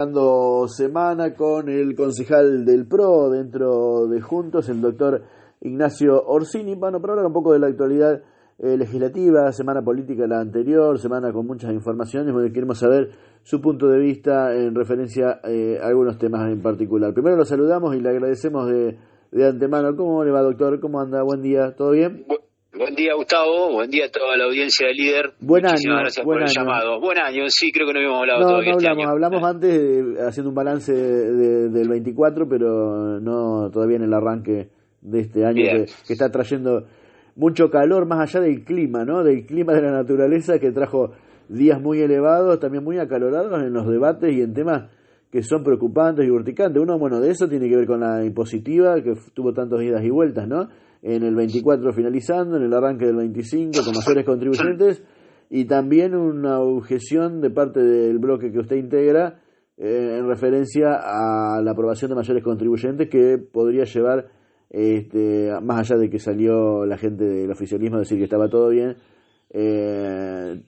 Dando semana con el concejal del PRO dentro de Juntos, el doctor Ignacio Orsini. Bueno, para hablar un poco de la actualidad legislativa, semana política la anterior, semana con muchas informaciones, donde queremos saber su punto de vista en referencia a algunos temas en particular. Primero lo saludamos y le agradecemos de antemano. ¿Cómo le va, doctor? ¿Cómo anda? Buen día, ¿todo bien? Buen día, Gustavo. Buen día a toda la audiencia de Líder. Muchísimas gracias por el llamado. Buen año, sí, creo que no habíamos hablado todavía este año. Hablamos antes haciendo un balance del 24, pero no todavía en el arranque de este año que está trayendo mucho calor, más allá del clima, ¿no? Del clima de la naturaleza, que trajo días muy elevados, también muy acalorados en los debates y en temas que son preocupantes y urticantes. Uno, bueno, de eso tiene que ver con la impositiva, que tuvo tantas idas y vueltas, ¿no? En el 24 finalizando, en el arranque del 25 con mayores contribuyentes, y también una objeción de parte del bloque que usted integra en referencia a la aprobación de mayores contribuyentes, que podría llevar, más allá de que salió la gente del oficialismo a decir que estaba todo bien,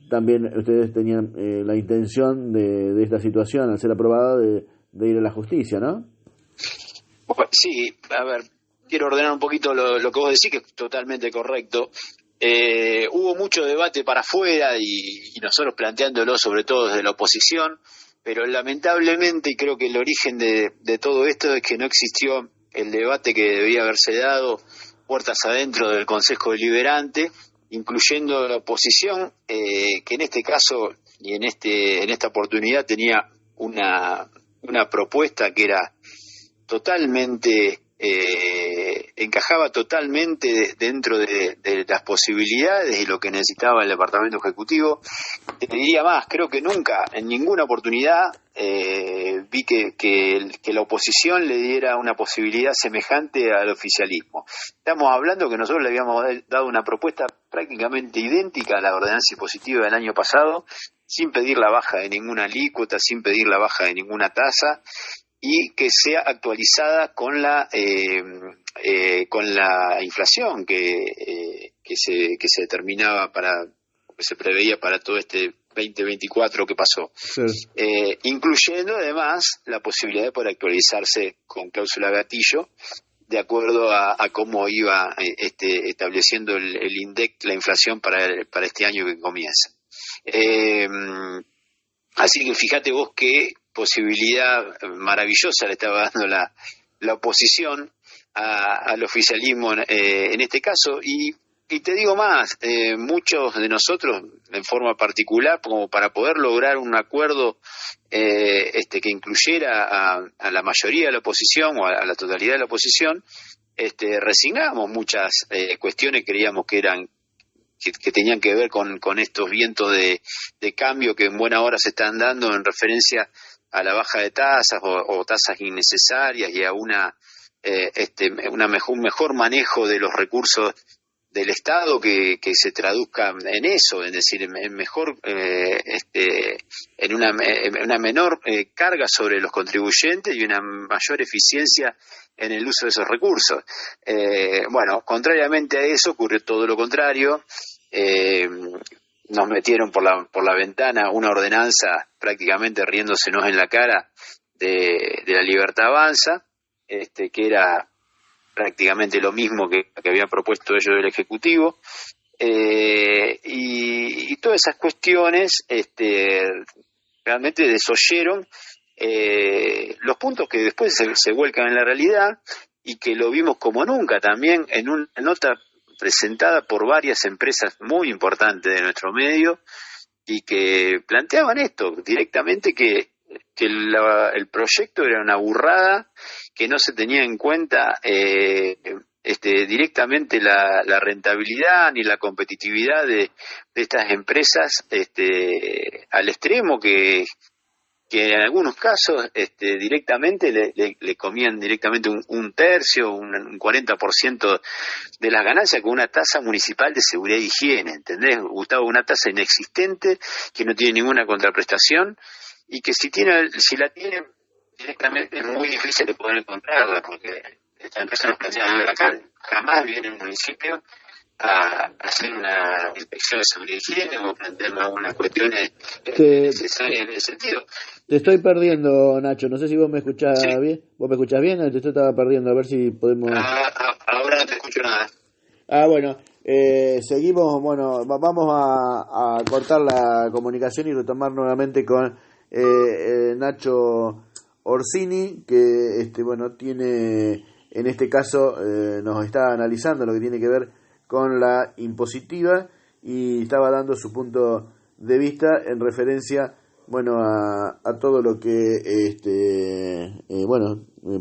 también ustedes tenían la intención de esta situación, al ser aprobada, de ir a la justicia, ¿no? Sí, a ver, quiero ordenar un poquito lo que vos decís, que es totalmente correcto. Hubo mucho debate para afuera y nosotros planteándolo sobre todo desde la oposición, pero lamentablemente, y creo que el origen de todo esto es que no existió el debate que debía haberse dado puertas adentro del Consejo Deliberante, incluyendo la oposición, que en este caso y en esta oportunidad tenía una propuesta que era totalmente encajaba totalmente dentro de las posibilidades y lo que necesitaba el Departamento Ejecutivo. Te diría más, creo que nunca, en ninguna oportunidad, vi que la oposición le diera una posibilidad semejante al oficialismo. Estamos hablando que nosotros le habíamos dado una propuesta prácticamente idéntica a la ordenanza impositiva del año pasado, sin pedir la baja de ninguna alícuota, sin pedir la baja de ninguna tasa, y que sea actualizada con la inflación que se determinaba que se preveía para todo este 2024 que pasó, sí. Incluyendo además la posibilidad de poder actualizarse con cláusula gatillo de acuerdo a cómo iba estableciendo el INDEC la inflación para este año que comienza. Así que fíjate vos qué posibilidad maravillosa le estaba dando la oposición al oficialismo en este caso, y te digo más, muchos de nosotros en forma particular, como para poder lograr un acuerdo que incluyera a la mayoría de la oposición o a la totalidad de la oposición, resignamos muchas cuestiones, creíamos que eran que tenían que ver con estos vientos de cambio que en buena hora se están dando en referencia a la baja de tasas o tasas innecesarias y a un mejor manejo de los recursos del Estado que se traduzca en eso, es decir, en mejor en una menor carga sobre los contribuyentes y una mayor eficiencia en el uso de esos recursos. Bueno, contrariamente a eso ocurrió todo lo contrario. Nos metieron por la ventana una ordenanza prácticamente riéndosenos en la cara de la Libertad Avanza, que era prácticamente lo mismo que habían propuesto ellos del Ejecutivo, y todas esas cuestiones realmente desoyeron los puntos que después se vuelcan en la realidad y que lo vimos como nunca también en una nota presentada por varias empresas muy importantes de nuestro medio y que planteaban esto directamente, que el proyecto era una burrada, que no se tenía en cuenta directamente la rentabilidad ni la competitividad de estas empresas al extremo que en algunos casos directamente le comían directamente un tercio, un 40% de las ganancias con una tasa municipal de seguridad e higiene, ¿entendés, Gustavo? Una tasa inexistente que no tiene ninguna contraprestación y que si la tiene directamente es muy difícil de poder encontrarla, porque esta empresa nos plantea acá, jamás viene en un municipio a hacer una inspección de seguridad y higiene o plantearme algunas cuestiones necesarias en ese sentido. Te estoy perdiendo, Nacho. No sé si vos me escuchás Sí. bien. ¿Vos me escuchás bien? Te estaba perdiendo. A ver si podemos... Ahora no te escucho nada. Bueno. Seguimos. Bueno, vamos a cortar la comunicación y retomar nuevamente con Nacho Orsini, que bueno, tiene, en este caso, nos está analizando lo que tiene que ver con la impositiva y estaba dando su punto de vista en referencia, bueno, a todo lo que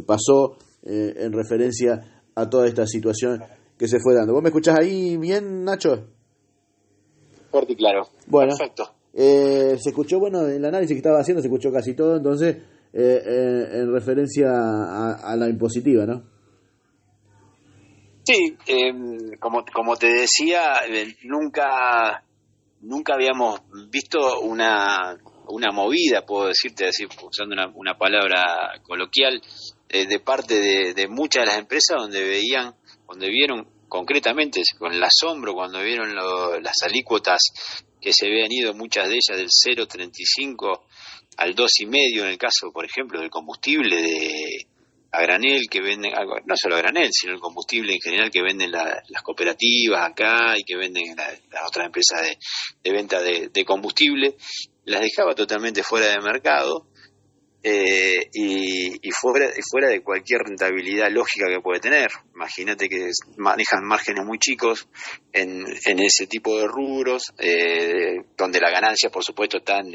pasó en referencia a toda esta situación que se fue dando. ¿Vos me escuchás ahí bien, Nacho? Fuerte y claro. Bueno, perfecto. Se escuchó, bueno, el análisis que estaba haciendo se escuchó casi todo, entonces, en referencia a la impositiva, ¿no? Sí, como te decía, nunca habíamos visto una movida, puedo decirte, usando una palabra coloquial, de parte de muchas de las empresas donde vieron concretamente, con el asombro, cuando vieron las alícuotas que se habían ido, muchas de ellas del 0,35 al 2,5, en el caso, por ejemplo, del combustible a granel que venden, no solo a granel, sino el combustible en general que venden las cooperativas acá y que venden las otras empresas de venta de combustible, las dejaba totalmente fuera de mercado, y fuera de cualquier rentabilidad lógica que puede tener. Imagínate que manejan márgenes muy chicos en ese tipo de rubros, donde la ganancia, por supuesto, está en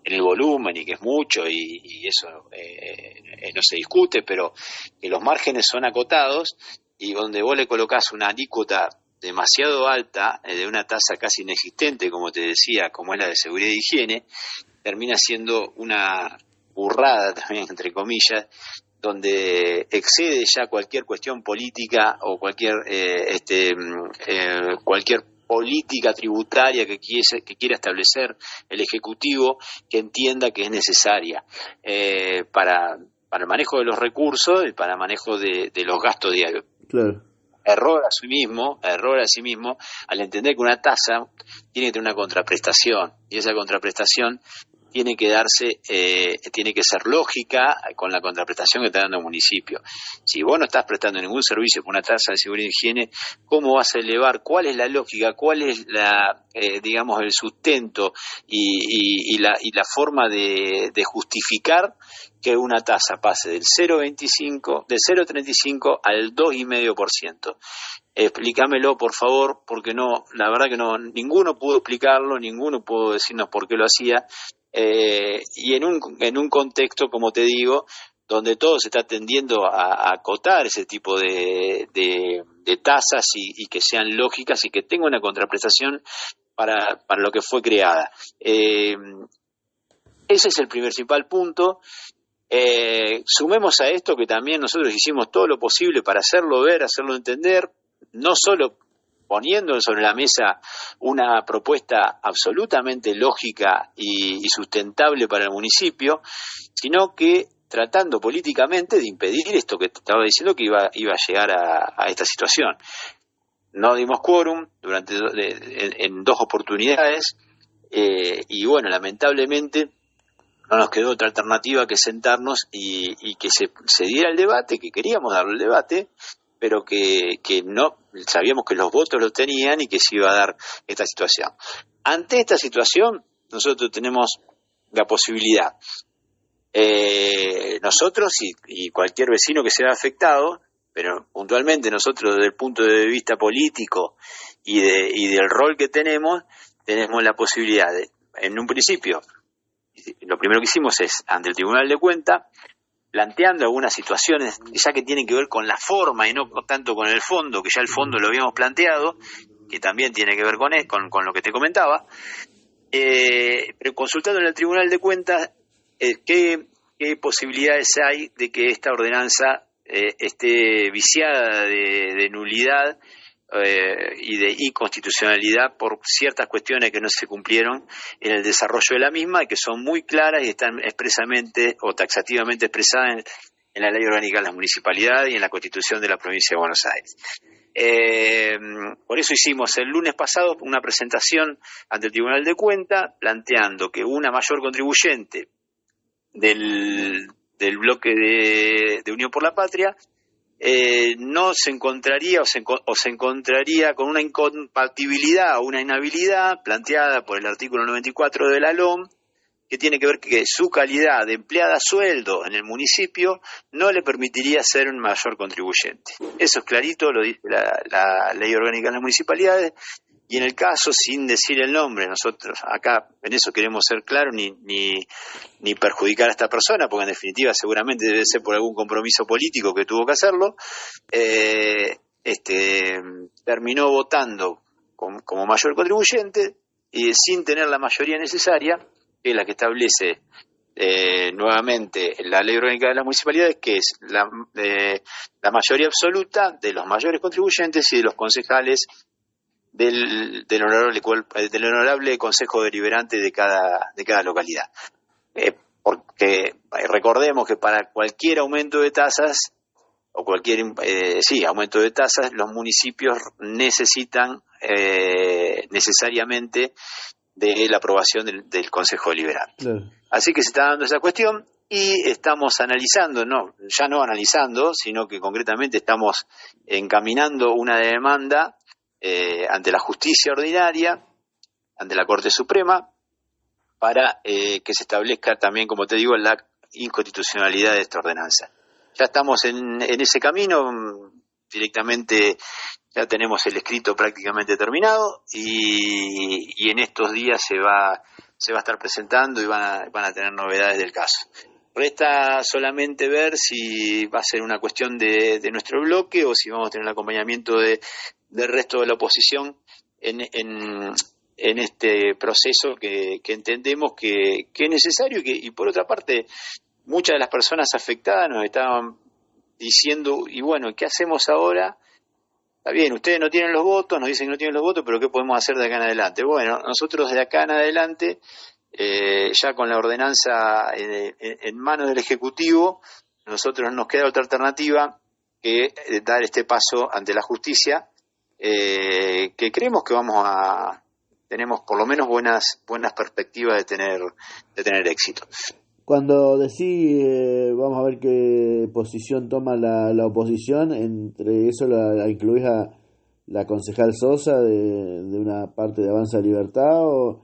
el volumen y que es mucho, y eso no se discute, pero que los márgenes son acotados y donde vos le colocás una alícuota demasiado alta, de una tasa casi inexistente, como te decía, como es la de seguridad y higiene, termina siendo una burrada también, entre comillas, donde excede ya cualquier cuestión política o cualquier política tributaria que quiera establecer el Ejecutivo, que entienda que es necesaria para el manejo de los recursos y para el manejo de los gastos diarios. Claro. Error a sí mismo, al entender que una tasa tiene que tener una contraprestación, y esa contraprestación tiene que ser lógica con la contraprestación que está dando el municipio. Si vos no estás prestando ningún servicio por una tasa de seguridad y higiene, ¿cómo vas a elevar? ¿Cuál es la lógica? ¿Cuál es el sustento y la forma de justificar que una tasa pase del 0,35 al 2,5%? Explícamelo, por favor, porque la verdad que ninguno pudo explicarlo, ninguno pudo decirnos por qué lo hacía. Y en un contexto, como te digo, donde todo se está tendiendo a acotar ese tipo de tasas y que sean lógicas y que tengan una contraprestación para lo que fue creada. Ese es el principal punto. Sumemos a esto que también nosotros hicimos todo lo posible para hacerlo ver, hacerlo entender, no solo poniendo sobre la mesa una propuesta absolutamente lógica y sustentable para el municipio, sino que tratando políticamente de impedir esto que te estaba diciendo, que iba a llegar a esta situación. No dimos quórum en 2 oportunidades, y bueno, lamentablemente no nos quedó otra alternativa que sentarnos y que se diera el debate, que queríamos darle el debate, pero que no sabíamos que los votos los tenían y que se iba a dar esta situación. Ante esta situación, nosotros tenemos la posibilidad, nosotros y cualquier vecino que sea afectado, pero puntualmente nosotros desde el punto de vista político y del rol que tenemos la posibilidad de, en un principio, lo primero que hicimos es, ante el Tribunal de Cuentas, planteando algunas situaciones ya que tienen que ver con la forma y no tanto con el fondo, que ya el fondo lo habíamos planteado, que también tiene que ver con lo que te comentaba, pero consultando en el Tribunal de Cuentas qué posibilidades hay de que esta ordenanza esté viciada de nulidad y de inconstitucionalidad por ciertas cuestiones que no se cumplieron en el desarrollo de la misma, y que son muy claras y están expresamente o taxativamente expresadas en la Ley Orgánica de las Municipalidades y en la Constitución de la Provincia de Buenos Aires. Por eso hicimos el lunes pasado una presentación ante el Tribunal de Cuentas planteando que una mayor contribuyente del bloque de Unión por la Patria no se encontraría o se encontraría con una incompatibilidad o una inhabilidad planteada por el artículo 94 de la LOM, que tiene que ver que su calidad de empleada a sueldo en el municipio no le permitiría ser un mayor contribuyente. Eso es clarito, lo dice la Ley Orgánica de las Municipalidades, y en el caso, sin decir el nombre, nosotros acá en eso queremos ser claros, ni perjudicar a esta persona, porque en definitiva seguramente debe ser por algún compromiso político que tuvo que hacerlo, terminó votando como mayor contribuyente y sin tener la mayoría necesaria, que es la que establece nuevamente la Ley Orgánica de las Municipalidades, que es la mayoría absoluta de los mayores contribuyentes y de los concejales del honorable Consejo Deliberante de cada localidad. Porque recordemos que para cualquier aumento de tasas, o cualquier aumento de tasas, los municipios necesitan necesariamente de la aprobación del Consejo Deliberante. Claro. Así que se está dando esa cuestión y estamos analizando, ya no analizando, sino que concretamente estamos encaminando una demanda ante la justicia ordinaria, ante la Corte Suprema, para que se establezca también, como te digo, la inconstitucionalidad de esta ordenanza. Ya estamos en ese camino, directamente ya tenemos el escrito prácticamente terminado y en estos días se va a estar presentando y van a tener novedades del caso. Resta solamente ver si va a ser una cuestión de nuestro bloque o si vamos a tener el acompañamiento del resto de la oposición en este proceso que entendemos que es necesario y por otra parte muchas de las personas afectadas nos estaban diciendo, y bueno, ¿qué hacemos ahora? Está bien, ustedes no tienen los votos, nos dicen que no tienen los votos, pero ¿qué podemos hacer de acá en adelante? Bueno, nosotros de acá en adelante, ya con la ordenanza en manos del Ejecutivo, nosotros nos queda otra alternativa que dar este paso ante la justicia, que creemos que tenemos por lo menos buenas perspectivas de tener éxito. Cuando decís, vamos a ver qué posición toma la oposición, entre eso la incluís a la concejal Sosa de una parte de Avanza Libertad o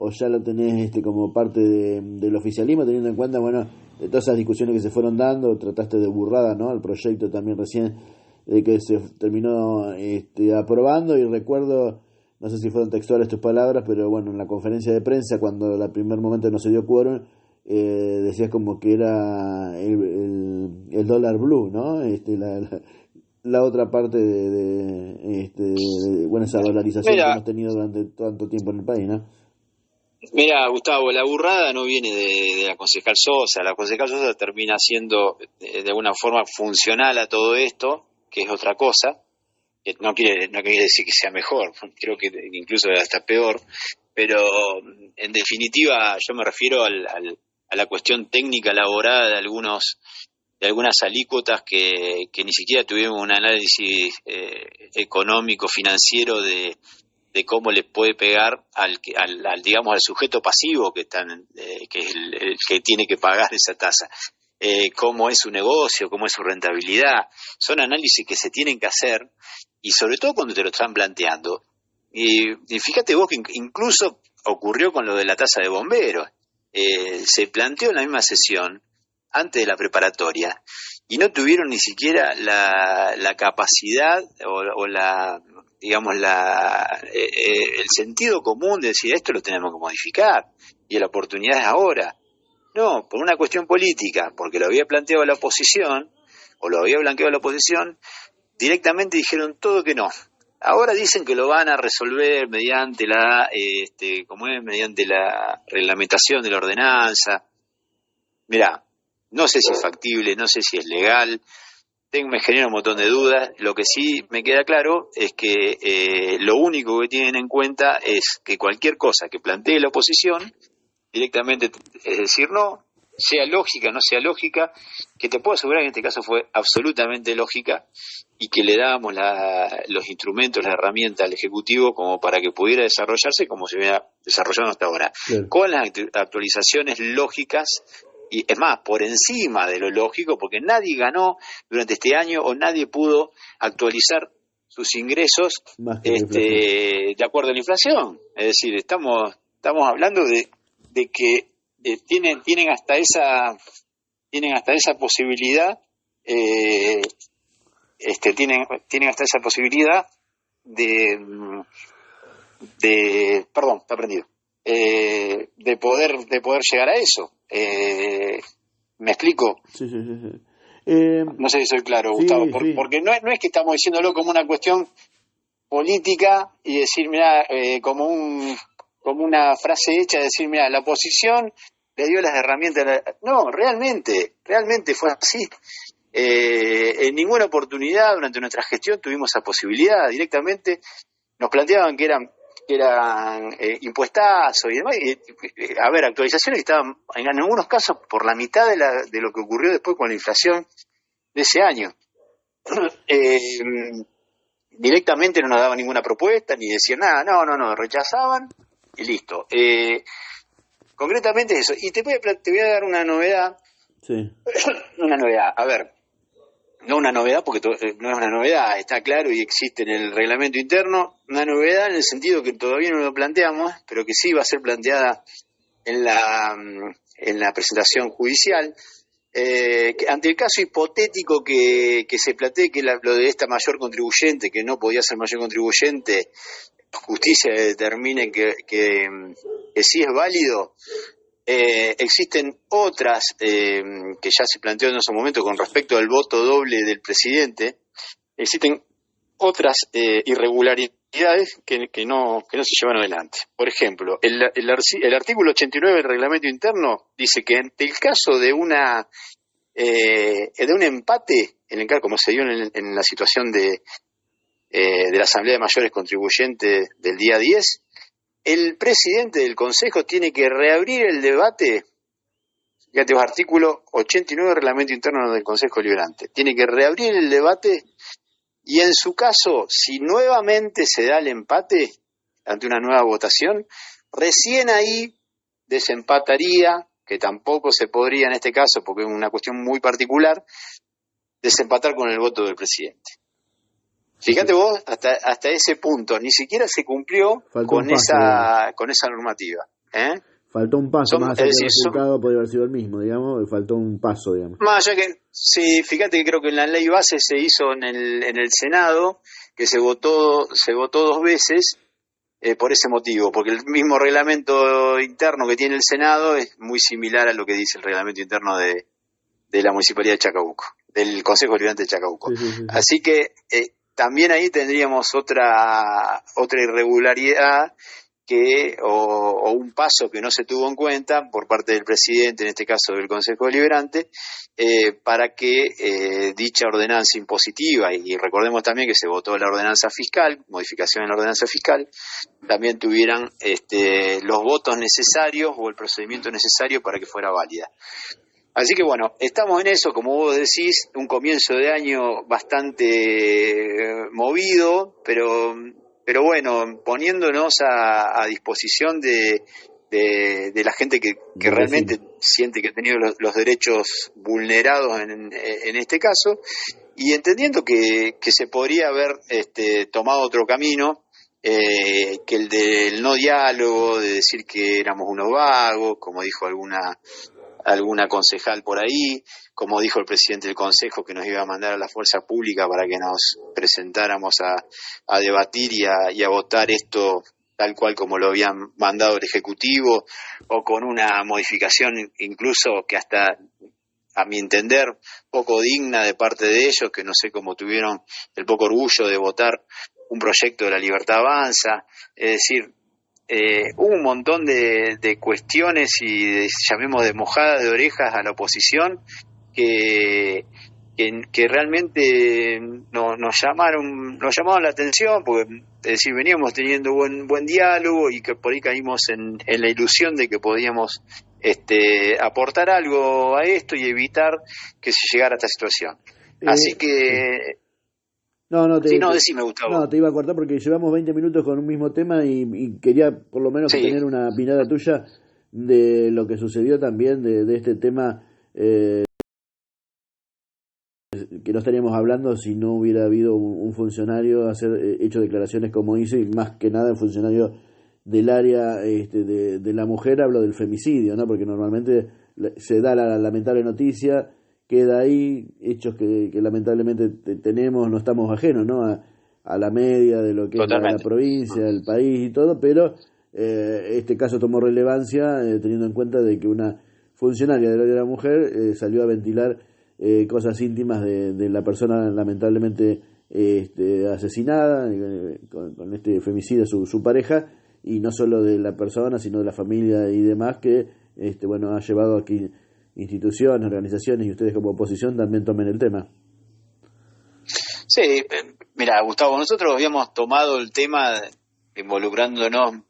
ya lo tenés como parte del oficialismo, teniendo en cuenta, bueno, de todas esas discusiones que se fueron dando, trataste de burrada, ¿no? El proyecto también recién de que se terminó aprobando, y recuerdo, no sé si fueron textuales tus palabras, pero bueno, en la conferencia de prensa, cuando el primer momento no se dio quórum, decías como que era el dólar blue, ¿no? La otra parte de esa dolarización que hemos tenido durante tanto tiempo en el país, ¿no? Mira, Gustavo, la burrada no viene de la concejal Sosa. La concejal Sosa termina siendo de alguna forma funcional a todo esto, que es otra cosa. No quiere decir que sea mejor, creo que incluso hasta peor, pero en definitiva yo me refiero a la cuestión técnica elaborada de algunas alícuotas que ni siquiera tuvimos un análisis económico, financiero de cómo les puede pegar al sujeto pasivo que es el que tiene que pagar esa tasa. Cómo es su negocio, cómo es su rentabilidad. Son análisis que se tienen que hacer, y sobre todo cuando te lo están planteando. Y fíjate vos que incluso ocurrió con lo de la tasa de bomberos. Se planteó en la misma sesión, antes de la preparatoria, y no tuvieron ni siquiera la capacidad o el sentido común de decir esto lo tenemos que modificar, y la oportunidad es ahora. No, por una cuestión política, porque lo había planteado la oposición, directamente dijeron todo que no. Ahora dicen que lo van a resolver mediante mediante la reglamentación de la ordenanza. Mirá, no sé si es factible, no sé si es legal, me genera un montón de dudas. Lo que sí me queda claro es que lo único que tienen en cuenta es que cualquier cosa que plantee la oposición, directamente es decir no, sea lógica, no sea lógica, que te puedo asegurar que en este caso fue absolutamente lógica y que le dábamos los instrumentos, la herramienta al Ejecutivo como para que pudiera desarrollarse como se viene desarrollando hasta ahora, Claro. con las actualizaciones lógicas y es más, por encima de lo lógico, porque nadie ganó durante este año o nadie pudo actualizar sus ingresos Más que la inflación. de acuerdo a la inflación. Es decir, estamos hablando de que tienen hasta esa posibilidad tienen hasta esa posibilidad de perdón, está prendido, de poder llegar a eso. ¿Me explico? Sí. No sé si soy claro, Sí, Gustavo, sí. porque no es que estamos diciéndolo como una cuestión política y decir, mira, como una frase hecha, decir, mira, la oposición le dio las herramientas. No, realmente fue así. En ninguna oportunidad durante nuestra gestión tuvimos esa posibilidad. Directamente nos planteaban que eran impuestazos y demás. A ver, actualizaciones que estaban en algunos casos por la mitad de lo que ocurrió después con la inflación de ese año. Directamente no nos daban ninguna propuesta ni decían nada, no, rechazaban y listo. Concretamente eso. Y te voy a dar una novedad. Sí. Una novedad, a ver, no una novedad porque no es una novedad, está claro y existe en el reglamento interno, una novedad en el sentido que todavía no lo planteamos, pero que sí va a ser planteada en la presentación judicial, que ante el caso hipotético que se plantee que lo de esta mayor contribuyente, que no podía ser mayor contribuyente, justicia determine que sí es válido. Existen otras que ya se planteó en ese momento con respecto al voto doble del presidente. Existen otras irregularidades que no se llevan adelante. Por ejemplo, el artículo 89 del reglamento interno dice que en el caso de un empate, como se dio en la situación de la Asamblea de Mayores Contribuyentes del día 10, el presidente del Consejo tiene que reabrir el debate. Fíjate, artículo 89 del reglamento interno del Consejo Deliberante. Tiene que reabrir el debate y en su caso, si nuevamente se da el empate ante una nueva votación, recién ahí desempataría, que tampoco se podría en este caso porque es una cuestión muy particular, desempatar con el voto del presidente. Fíjate vos, hasta ese punto, ni siquiera se cumplió con esa normativa. Faltó un paso, más allá que el resultado podría haber sido el mismo, digamos, faltó un paso, digamos. Más allá que, sí, fíjate que creo que en la ley base se hizo en el Senado, que se votó 2 veces, por ese motivo, porque el mismo reglamento interno que tiene el Senado es muy similar a lo que dice el reglamento interno de la Municipalidad de Chacabuco, del Consejo Deliberante de Chacabuco. Sí. Así que también ahí tendríamos otra irregularidad o un paso que no se tuvo en cuenta por parte del presidente, en este caso del Consejo Deliberante, para que dicha ordenanza impositiva, y recordemos también que se votó la ordenanza fiscal, modificación en la ordenanza fiscal, también tuvieran los votos necesarios o el procedimiento necesario para que fuera válida. Así que bueno, estamos en eso, como vos decís, un comienzo de año bastante movido, pero bueno, poniénoniéndonos a disposición de la gente que realmente siente que ha tenido los derechos vulnerados en este caso, y entendiendo que se podría haber tomado otro camino, que el del no diálogo, de decir que éramos unos vagos, como dijo alguna concejal por ahí, como dijo el presidente del Consejo que nos iba a mandar a la fuerza pública para que nos presentáramos a debatir y a votar esto tal cual como lo habían mandado el Ejecutivo, o con una modificación incluso que hasta, a mi entender, poco digna de parte de ellos, que no sé cómo tuvieron el poco orgullo de votar un proyecto de La Libertad Avanza. Es decir, hubo un montón de cuestiones y llamemos de mojadas de orejas a la oposición que realmente nos llamaron la atención, porque es decir, veníamos teniendo buen diálogo y que por ahí caímos en la ilusión de que podíamos aportar algo a esto y evitar que se llegara a esta situación. Así que... decime, Gustavo. No, te iba a cortar porque llevamos 20 minutos con un mismo tema y quería por lo menos tener una mirada tuya de lo que sucedió también de este tema que no estaríamos hablando si no hubiera habido un funcionario hecho declaraciones como hizo, y más que nada el funcionario del área de la mujer. Hablo del femicidio, ¿no? Porque normalmente se da la lamentable noticia, queda ahí, hechos que lamentablemente tenemos, no estamos ajenos, ¿no? A la media de lo que es la provincia, el país y todo, pero este caso tomó relevancia teniendo en cuenta de que una funcionaria del área de la mujer salió a ventilar cosas íntimas de la persona lamentablemente asesinada con este femicidio, su pareja, y no solo de la persona sino de la familia y demás, que ha llevado a que instituciones, organizaciones y ustedes como oposición también tomen el tema. Sí, mira, Gustavo, nosotros habíamos tomado el tema involucrando,nos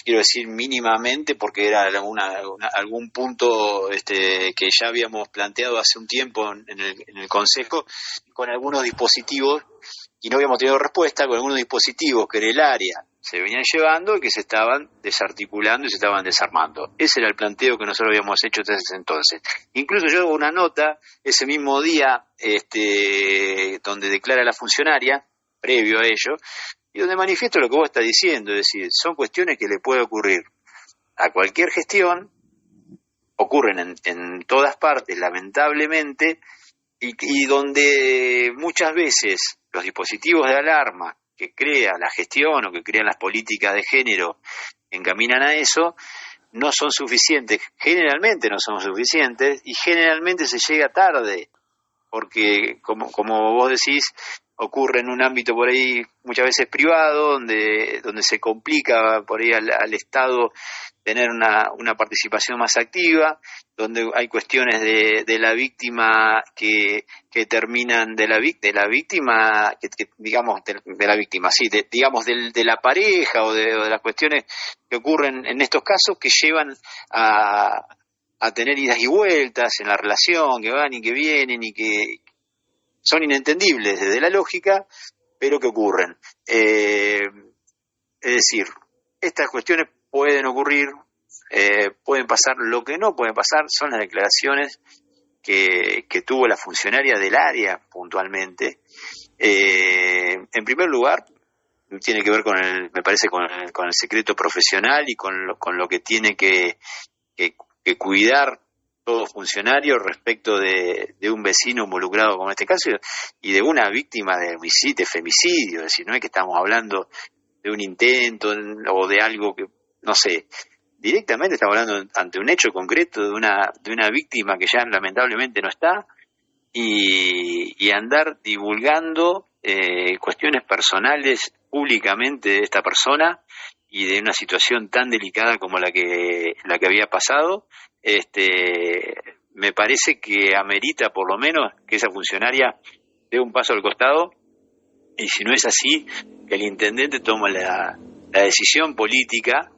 quiero decir mínimamente, porque era algún punto que ya habíamos planteado hace un tiempo en el Consejo, con algunos dispositivos, y no habíamos tenido respuesta, con algunos dispositivos que en el área se venían llevando y que se estaban desarticulando y se estaban desarmando. Ese era el planteo que nosotros habíamos hecho desde ese entonces. Incluso yo hago una nota ese mismo día donde declara la funcionaria, previo a ello, y donde manifiesto lo que vos estás diciendo, es decir, son cuestiones que le puede ocurrir a cualquier gestión, ocurren en todas partes, lamentablemente, y donde muchas veces los dispositivos de alarma que crea la gestión o que crean las políticas de género encaminan a eso, no son suficientes, generalmente no son suficientes, y generalmente se llega tarde, porque como vos decís, ocurre en un ámbito por ahí muchas veces privado, donde se complica por ahí al Estado tener una participación más activa, donde hay cuestiones de la víctima que terminan de la víctima, digamos de la víctima, sí, digamos de la pareja o de las cuestiones que ocurren en estos casos, que llevan a tener idas y vueltas en la relación, que van y que vienen y que son inentendibles desde la lógica, pero que ocurren. Es decir, estas cuestiones pueden ocurrir, pueden pasar. Lo que no puede pasar son las declaraciones que tuvo la funcionaria del área puntualmente. En primer lugar, tiene que ver me parece con el secreto profesional y con lo que tiene que cuidar todo funcionario respecto de un vecino involucrado con este caso y de una víctima de femicidio. Es decir, no es que estamos hablando de un intento o de algo que, no sé, directamente estamos hablando ante un hecho concreto de una víctima que ya lamentablemente no está, y andar divulgando cuestiones personales públicamente de esta persona y de una situación tan delicada como la que había pasado, me parece que amerita por lo menos que esa funcionaria dé un paso al costado, y si no es así, que el intendente tome la decisión política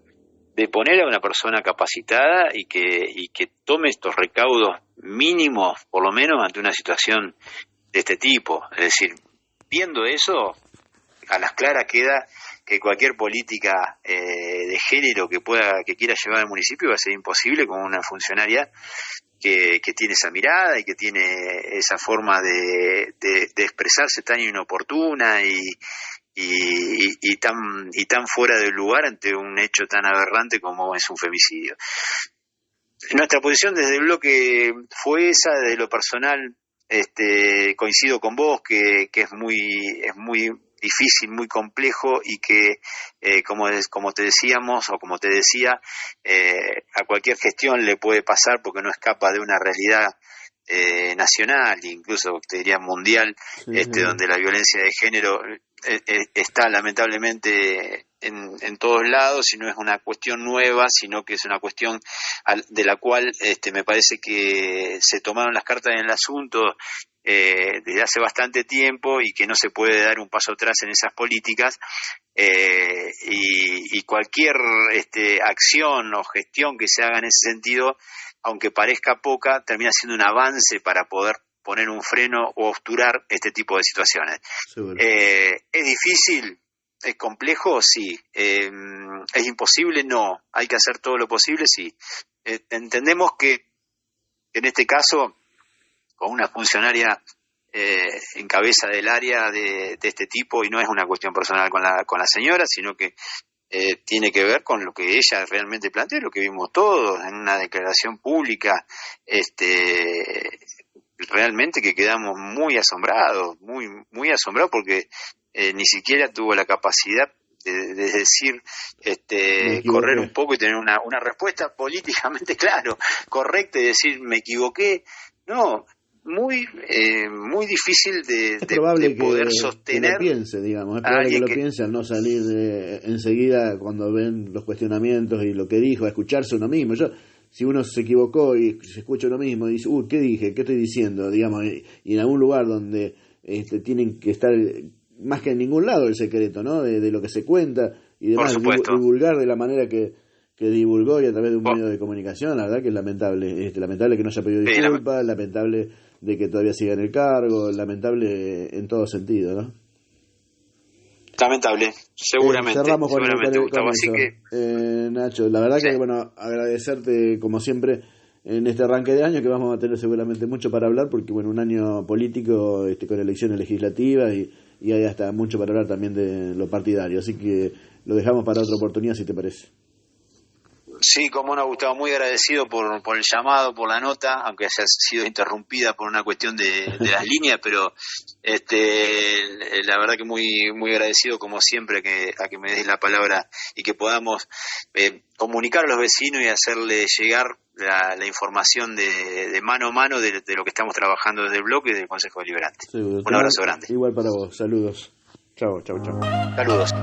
de poner a una persona capacitada y que tome estos recaudos mínimos, por lo menos ante una situación de este tipo. Es decir, viendo eso, a las claras queda que cualquier política de género que quiera llevar al municipio va a ser imposible con una funcionaria que tiene esa mirada y que tiene esa forma de expresarse tan inoportuna y tan fuera de lugar ante un hecho tan aberrante como es un femicidio. Nuestra posición desde el bloque fue esa. Desde lo personal, coincido con vos que es muy difícil, muy complejo, y que como te decíamos o como te decía, a cualquier gestión le puede pasar, porque no escapa de una realidad nacional, incluso te diría mundial, donde la violencia de género está lamentablemente en todos lados, y no es una cuestión nueva, sino que es una cuestión de la cual me parece que se tomaron las cartas en el asunto desde hace bastante tiempo, y que no se puede dar un paso atrás en esas políticas, y cualquier acción o gestión que se haga en ese sentido, aunque parezca poca, termina siendo un avance para poder poner un freno o obturar este tipo de situaciones. ¿Es difícil? ¿Es complejo? Sí. ¿Es imposible? No. ¿Hay que hacer todo lo posible? Sí. Entendemos que en este caso, con una funcionaria en cabeza del área de este tipo, y no es una cuestión personal con la señora, sino que tiene que ver con lo que ella realmente plantea, lo que vimos todos en una declaración pública, realmente que quedamos muy asombrados, muy asombrados, porque ni siquiera tuvo la capacidad de decir, correr un poco y tener una respuesta políticamente, claro, correcta, y decir, me equivoqué. No, muy difícil de poder sostener. Que lo piense, digamos, es probable que lo piense al no salir enseguida cuando ven los cuestionamientos y lo que dijo, a escucharse uno mismo. Si uno se equivocó y se escucha uno mismo y dice, ¿qué dije? ¿Qué estoy diciendo? Digamos, y en algún lugar donde tienen que estar más que en ningún lado el secreto, ¿no? De lo que se cuenta y demás, divulgar de la manera que divulgó, y a través de un medio de comunicación, la verdad que es lamentable. Lamentable que no haya pedido disculpas, lamentable de que todavía siga en el cargo, lamentable en todo sentido, ¿no? Lamentable, seguramente. Cerramos con Gustavo, eso. Así que Nacho, la verdad que agradecerte como siempre en este arranque de año, que vamos a tener seguramente mucho para hablar, porque un año político con elecciones legislativas y hay hasta mucho para hablar también de lo partidario, así que lo dejamos para otra oportunidad, si te parece. Sí, como no, Gustavo, muy agradecido por el llamado, por la nota, aunque haya sido interrumpida por una cuestión de las líneas, pero la verdad que muy agradecido como siempre a que me des la palabra y que podamos comunicar a los vecinos y hacerle llegar la información de mano a mano de lo que estamos trabajando desde el bloque y del Consejo Deliberante. Un abrazo grande. Igual para vos, saludos. Chao. Saludos.